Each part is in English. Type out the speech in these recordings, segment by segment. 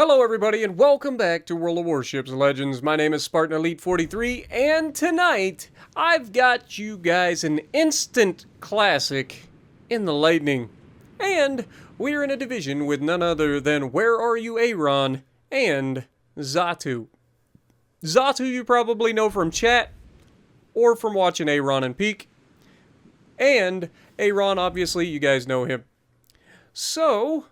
Hello everybody and welcome back to World of Warships Legends. My name is Spartan Elite 43 and tonight I've got you guys an instant classic in the Lightning. And we're in a division with none other than Where Are You Aaron and Xatu. Xatu you probably know from chat or from watching Aaron and Peak. And Aaron, obviously, you guys know him. So,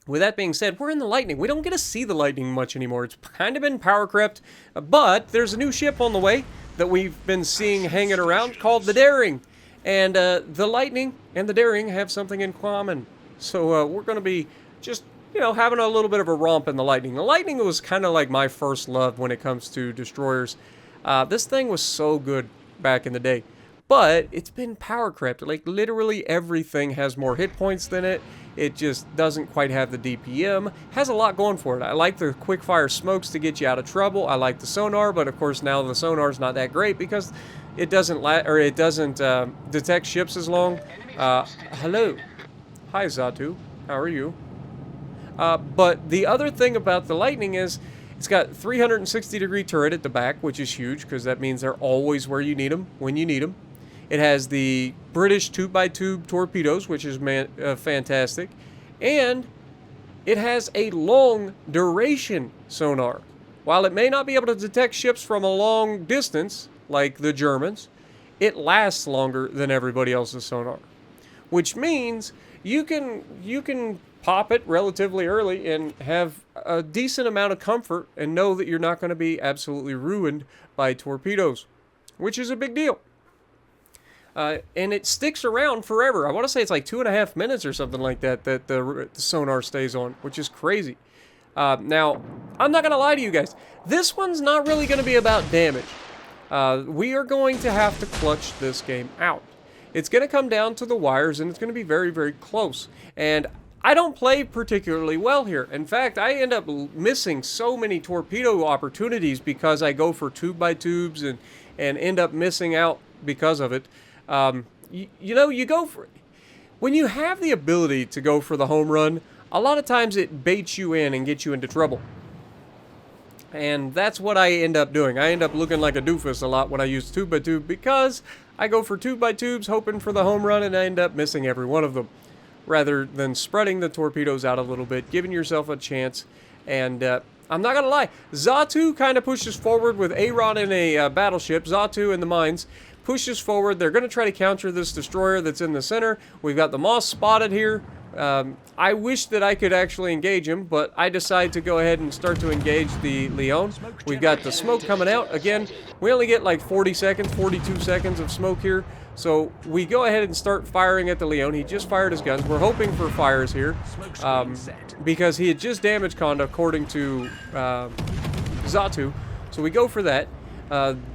with that being said, we're in the Lightning. We don't get to see the Lightning much anymore. It's kind of been power crept, but there's a new ship on the way that we've been seeing hanging around called the Daring. And the Lightning and the Daring have something in common. So we're going to be just, having a little bit of a romp in the Lightning. The Lightning was kind of like my first love when it comes to destroyers. This thing was so good back in the day. But it's been power crept. Like, literally everything has more hit points than it. It just doesn't quite have the DPM. Has a lot going for it. I like the quick fire smokes to get you out of trouble. I like the sonar, but of course now the sonar's not that great because it doesn't detect ships as long. Hello. Hi, Xatu. How are you? But the other thing about the Lightning is it's got 360-degree turret at the back, which is huge because that means they're always where you need them when you need them. It has the British tube-by-tube torpedoes, which is fantastic. And it has a long-duration sonar. While it may not be able to detect ships from a long distance, like the Germans, it lasts longer than everybody else's sonar. Which means you can pop it relatively early and have a decent amount of comfort and know that you're not going to be absolutely ruined by torpedoes, which is a big deal. And it sticks around forever. I want to say it's like 2.5 minutes or something like that the sonar stays on, which is crazy. Now, I'm not going to lie to you guys. This one's not really going to be about damage. We are going to have to clutch this game out. It's going to come down to the wires, and it's going to be very, very close. And I don't play particularly well here. In fact, I end up missing so many torpedo opportunities because I go for tube-by-tubes and end up missing out because of it. You go for it. When you have the ability to go for the home run, a lot of times it baits you in and gets you into trouble. And that's what I end up doing. I end up looking like a doofus a lot when I use tube-by-tube because I go for tube-by-tubes hoping for the home run and I end up missing every one of them. Rather than spreading the torpedoes out a little bit, giving yourself a chance. And I'm not going to lie, Xatu kind of pushes forward with Aaron in a battleship. Xatu in the mines pushes forward. They're going to try to counter this destroyer that's in the center. We've got the Moss spotted here. I wish that I could actually engage him, but I decide to go ahead and start to engage the Leon. We've got the smoke coming out. Again, we only get like 40 seconds, 42 seconds of smoke here. So we go ahead and start firing at the Leon. He just fired his guns. We're hoping for fires here because he had just damage conned according to Xatu. So we go for that.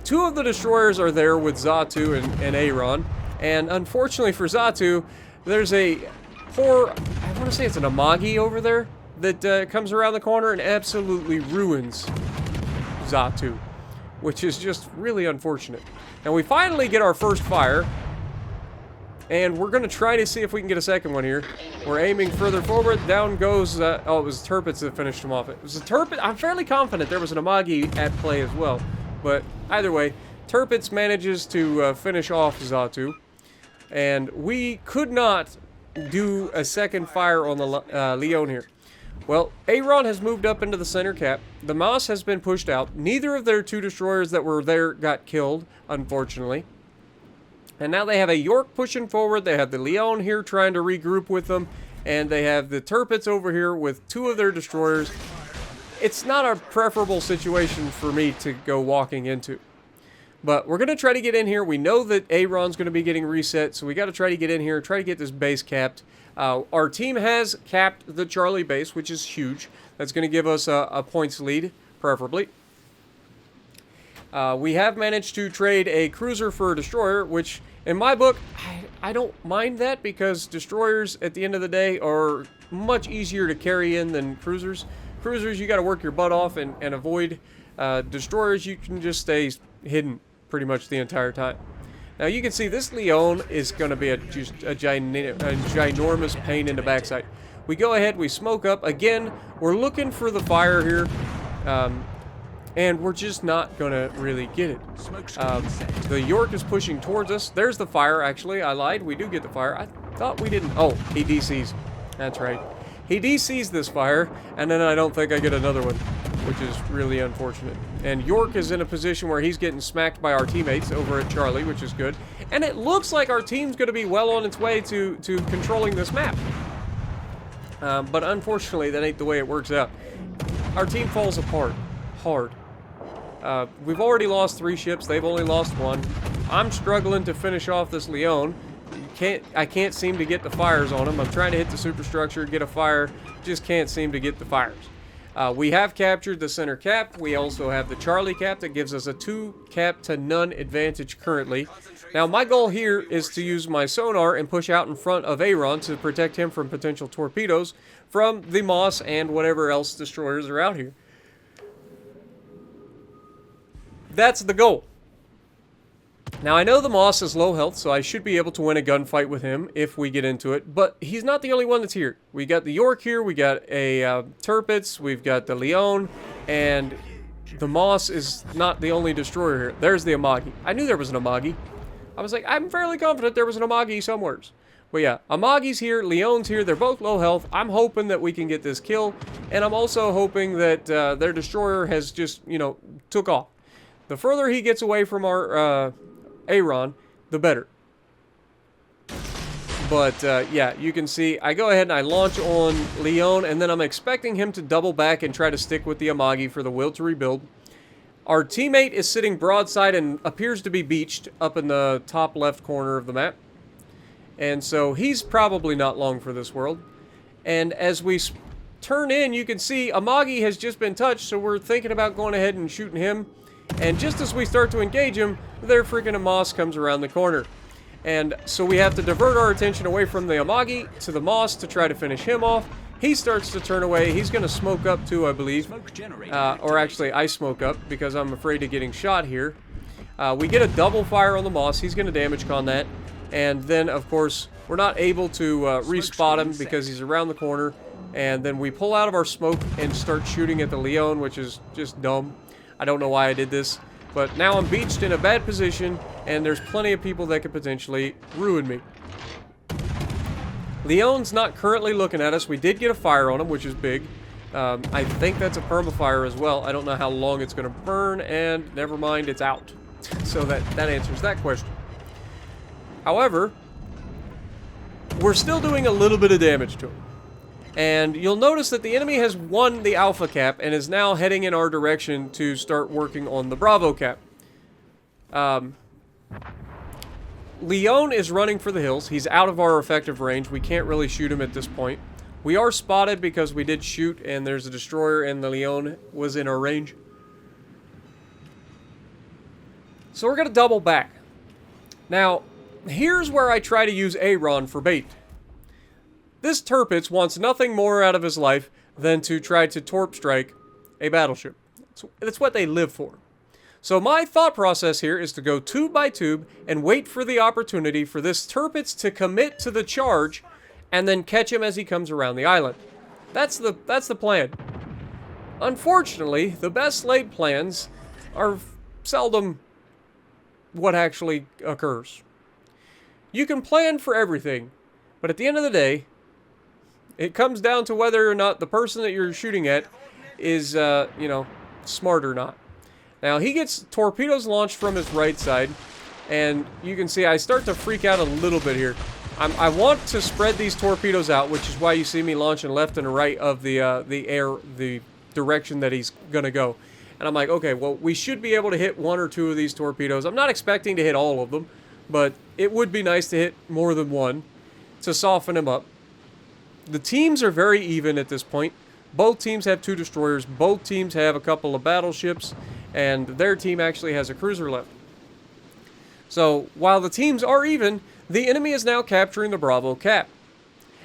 Two of the destroyers are there with Xatu and Aaron. And unfortunately for Xatu, there's a poor, I want to say it's an Amagi over there that comes around the corner and absolutely ruins Xatu, which is just really unfortunate. Now we finally get our first fire, and we're going to try to see if we can get a second one here. We're aiming further forward. Down goes, it was Turpets that finished him off. It was a Turpet. I'm fairly confident there was an Amagi at play as well. But either way, Turpets manages to finish off Xatu, and we could not do a second fire on the Leon here. Well, Aaron has moved up into the center cap. The Moss has been pushed out. Neither of their two destroyers that were there got killed, unfortunately. And now they have a York pushing forward. They have the Leon here trying to regroup with them. And they have the Turpets over here with two of their destroyers. It's not a preferable situation for me to go walking into. But we're going to try to get in here. We know that Aaron's going to be getting reset, so we got to try to get in here, try to get this base capped. Our team has capped the Charlie base, which is huge. That's going to give us a points lead, preferably. We have managed to trade a cruiser for a destroyer, which, in my book, I don't mind that because destroyers, at the end of the day, are much easier to carry in than cruisers. Cruisers, you got to work your butt off and avoid. Destroyers, you can just stay hidden pretty much the entire time. Now you can see this Leon is going to be just a ginormous pain in the backside. We go ahead, we smoke up. Again, we're looking for the fire here. And we're just not going to really get it. The York is pushing towards us. There's the fire, actually. I lied. We do get the fire. I thought we didn't. Oh, he DCs. That's right. He DCs this fire, and then I don't think I get another one, which is really unfortunate. And York is in a position where he's getting smacked by our teammates over at Charlie, which is good. And it looks like our team's going to be well on its way to controlling this map. But unfortunately, that ain't the way it works out. Our team falls apart hard. We've already lost 3 ships. They've only lost 1. I'm struggling to finish off this Leon. I can't seem to get the fires on him. I'm trying to hit the superstructure, get a fire. Just can't seem to get the fires. We have captured the center cap. We also have the Charlie cap that gives us a 2 cap to none advantage currently. Now, my goal here is to use my sonar and push out in front of Aaron to protect him from potential torpedoes from the Moss and whatever else destroyers are out here. That's the goal. Now, I know the Moss is low health, so I should be able to win a gunfight with him if we get into it, but he's not the only one that's here. We got the York here, we got a Tirpitz, we've got the Leon, and the Moss is not the only destroyer here. There's the Amagi. I knew there was an Amagi. I was like, I'm fairly confident there was an Amagi somewheres. But yeah, Amagi's here, Leon's here, they're both low health. I'm hoping that we can get this kill, and I'm also hoping that their destroyer has just, you know, took off. The further he gets away from our Aaron, the better. But yeah, you can see I go ahead and I launch on Leon, and then I'm expecting him to double back and try to stick with the Amagi for the will to rebuild. Our teammate is sitting broadside and appears to be beached up in the top left corner of the map. And so he's probably not long for this world. And as we turn in, you can see Amagi has just been touched, so we're thinking about going ahead and shooting him. And just as we start to engage him, their freaking Moss comes around the corner. And so we have to divert our attention away from the Amagi to the Moss to try to finish him off. He starts to turn away. He's going to smoke up too, I believe. Or actually, I smoke up because I'm afraid of getting shot here. We get a double fire on the Moss. He's going to damage con that. And then, of course, we're not able to respot him because he's around the corner. And then we pull out of our smoke and start shooting at the Leon, which is just dumb. I don't know why I did this, but now I'm beached in a bad position, and there's plenty of people that could potentially ruin me. Leon's not currently looking at us. We did get a fire on him, which is big. I think that's a permafire as well. I don't know how long it's going to burn, and never mind, it's out. So that answers that question. However, we're still doing a little bit of damage to him. And you'll notice that the enemy has won the Alpha cap and is now heading in our direction to start working on the Bravo cap. Leon is running for the hills. He's out of our effective range. We can't really shoot him at this point. We are spotted because we did shoot and there's a destroyer and the Leon was in our range. So we're going to double back. Now, here's where I try to use Aaron for bait. This Tirpitz wants nothing more out of his life than to try to torp strike a battleship. That's what they live for. So my thought process here is to go tube by tube and wait for the opportunity for this Tirpitz to commit to the charge and then catch him as he comes around the island. That's the plan. Unfortunately, the best laid plans are seldom what actually occurs. You can plan for everything, but at the end of the day, it comes down to whether or not the person that you're shooting at is, you know, smart or not. Now, he gets torpedoes launched from his right side, and you can see I start to freak out a little bit here. I want to spread these torpedoes out, which is why you see me launching left and right of the direction that he's going to go. And I'm like, okay, well, we should be able to hit 1 or 2 of these torpedoes. I'm not expecting to hit all of them, but it would be nice to hit more than 1 to soften him up. The teams are very even at this point. Both teams have 2 destroyers. Both teams have a couple of battleships. And their team actually has a cruiser left. So, while the teams are even, the enemy is now capturing the Bravo cap.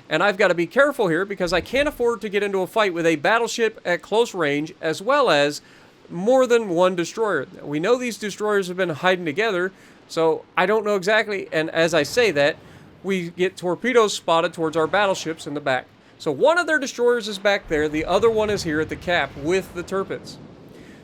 And I've got to be careful here because I can't afford to get into a fight with a battleship at close range as well as more than 1 destroyer. We know these destroyers have been hiding together, so I don't know exactly. And as I say that, we get torpedoes spotted towards our battleships in the back. So one of their destroyers is back there, the other one is here at the cap with the Turpets.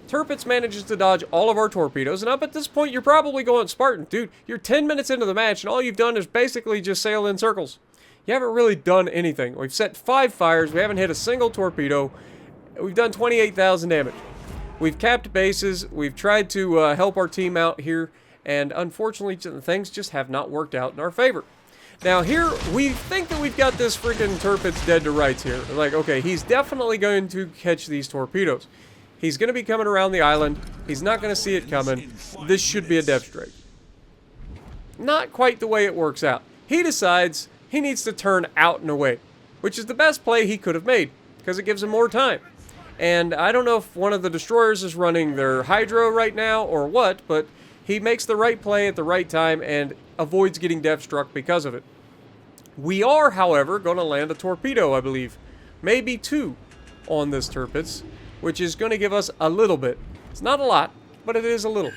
Turpets manages to dodge all of our torpedoes, and up at this point you're probably going, Spartan, dude, you're 10 minutes into the match and all you've done is basically just sail in circles. You haven't really done anything. We've set 5 fires, we haven't hit a single torpedo, we've done 28,000 damage. We've capped bases, we've tried to help our team out here, and unfortunately things just have not worked out in our favor. Now here, we think that we've got this freaking Turpets dead to rights here. Like, okay, he's definitely going to catch these torpedoes. He's going to be coming around the island. He's not going to see it coming. This should be a depth strike. Not quite the way it works out. He decides he needs to turn out and away, which is the best play he could have made, because it gives him more time. And I don't know if one of the destroyers is running their hydro right now or what, but he makes the right play at the right time and avoids getting depth struck because of it. We are, however, going to land a torpedo, I believe. Maybe 2 on this Turpets, which is going to give us a little bit. It's not a lot, but it is a little.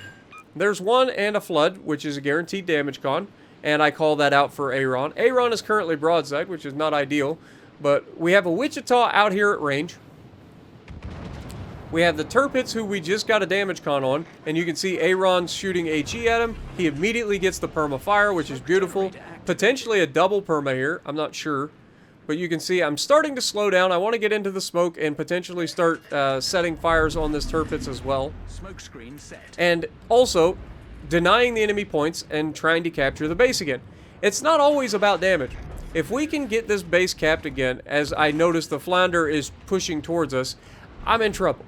There's 1 and a flood, which is a guaranteed damage con, and I call that out for Aaron. Aaron is currently broadside, which is not ideal, but we have a Wichita out here at range. We have the Turpets, who we just got a damage con on, and you can see Aaron's shooting HE at him. He immediately gets the perma fire, which is beautiful. Potentially a double perma here, I'm not sure. But you can see I'm starting to slow down. I want to get into the smoke and potentially start setting fires on this Turpets as well. Smoke screen set. And also denying the enemy points and trying to capture the base again. It's not always about damage. If we can get this base capped again, as I notice the flounder is pushing towards us, I'm in trouble.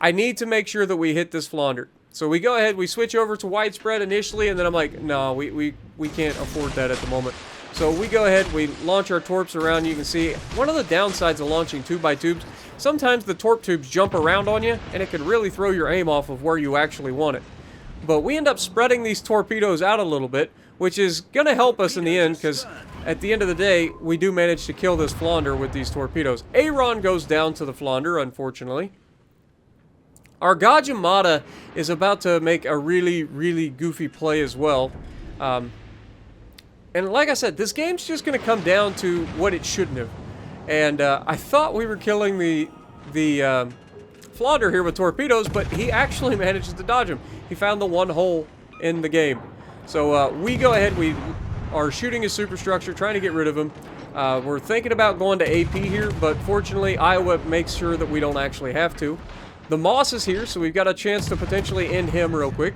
I need to make sure that we hit this flounder. So we go ahead, we switch over to widespread initially, and then I'm like, no, we can't afford that at the moment. So we go ahead, we launch our torps around. You can see one of the downsides of launching 2x tubes, sometimes the torp tubes jump around on you, and it can really throw your aim off of where you actually want it. But we end up spreading these torpedoes out a little bit, which is going to help us in the end, because at the end of the day, we do manage to kill this flounder with these torpedoes. Aaron goes down to the flounder, unfortunately. Our Gajimata is about to make a really, really goofy play as well. And like I said, this game's just going to come down to what it shouldn't have. And I thought we were killing the flounder here with torpedoes, but he actually manages to dodge him. He found the 1 hole in the game. So we go ahead, we are shooting his superstructure, trying to get rid of him. We're thinking about going to AP here, but fortunately Iowa makes sure that we don't actually have to. The Moss is here, so we've got a chance to potentially end him real quick.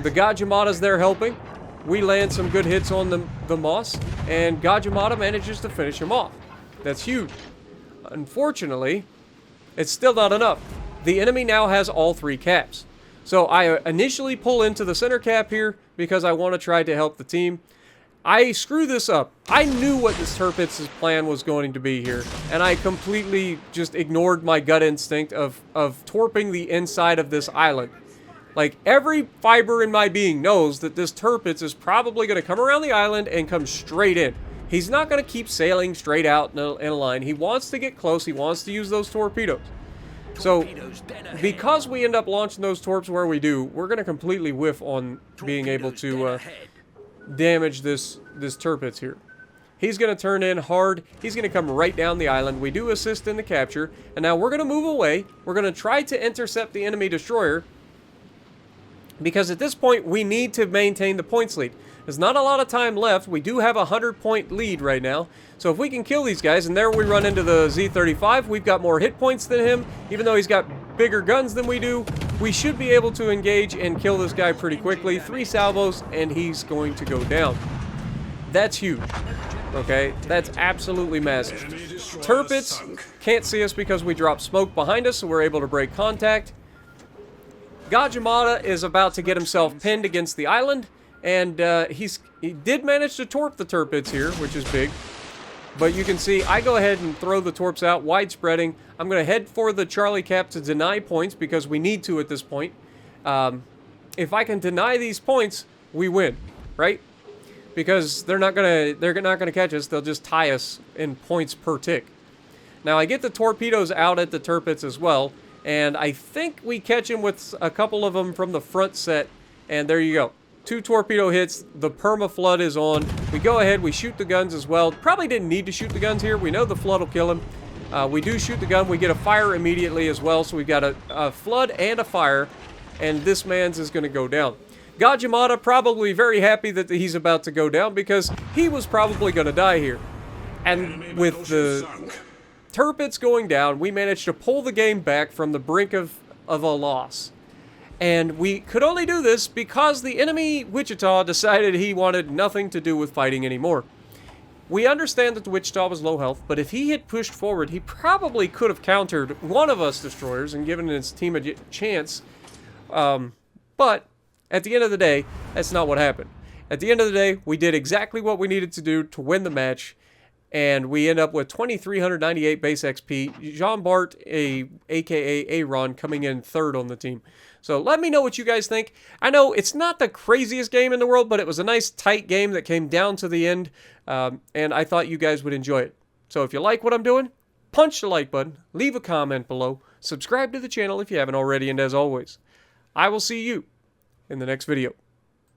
The Gajimata's there helping. We land some good hits on the Moss, and Gajimata manages to finish him off. That's huge. Unfortunately, it's still not enough. The enemy now has all 3 caps. So I initially pull into the center cap here because I want to try to help the team. I screw this up. I knew what this Turpets' plan was going to be here, and I completely just ignored my gut instinct of torping the inside of this island. Like, every fiber in my being knows that this Turpets is probably going to come around the island and come straight in. He's not going to keep sailing straight out in a line. He wants to get close. He wants to use those torpedoes. So, because we end up launching those torps where we do, we're going to completely whiff on being able to damage this Turpets here. He's going to turn in hard. He's going to come right down the island. We do assist in the capture. And now we're going to move away. We're going to try to intercept the enemy destroyer, because at this point, we need to maintain the points lead. There's not a lot of time left. We do have a 100-point lead right now. So if we can kill these guys, and there we run into the Z-35, we've got more hit points than him. Even though he's got bigger guns than we do, we should be able to engage and kill this guy pretty quickly. 3 salvos, and he's going to go down. That's huge. Okay? That's absolutely massive. Turpets can't see us because we drop smoke behind us, so we're able to break contact. Gajimata is about to get himself pinned against the island, and he did manage to torp the Turpets here, which is big. But you can see I go ahead and throw the torps out, wide spreading. I'm going to head for the Charlie Cap to deny points because we need to at this point. If I can deny these points, we win, right? Because they're not gonna catch us. They'll just tie us in points per tick. Now I get the torpedoes out at the Turpets as well. And I think we catch him with a couple of them from the front set. And there you go. 2 torpedo hits, the perma flood is on. We go ahead, we shoot the guns as well. Probably didn't need to shoot the guns here. We know the flood will kill him. We do shoot the gun. We get a fire immediately as well. So we've got a flood and a fire. And this man's is going to go down. God Yamada probably very happy that he's about to go down because he was probably going to die here. And with the Turpets going down, we managed to pull the game back from the brink of a loss. And we could only do this because the enemy Wichita decided he wanted nothing to do with fighting anymore. We understand that the Wichita was low health, but if he had pushed forward, he probably could have countered one of us destroyers and given his team a chance. But at the end of the day, that's not what happened. At the end of the day, we did exactly what we needed to do to win the match, and we end up with 2,398 base XP. Jean Bart, aka Aaron, coming in third on the team. So let me know what you guys think. I know it's not the craziest game in the world, but it was a nice tight game that came down to the end, and I thought you guys would enjoy it. So if you like what I'm doing, punch the like button, leave a comment below, subscribe to the channel if you haven't already, and as always, I will see you in the next video.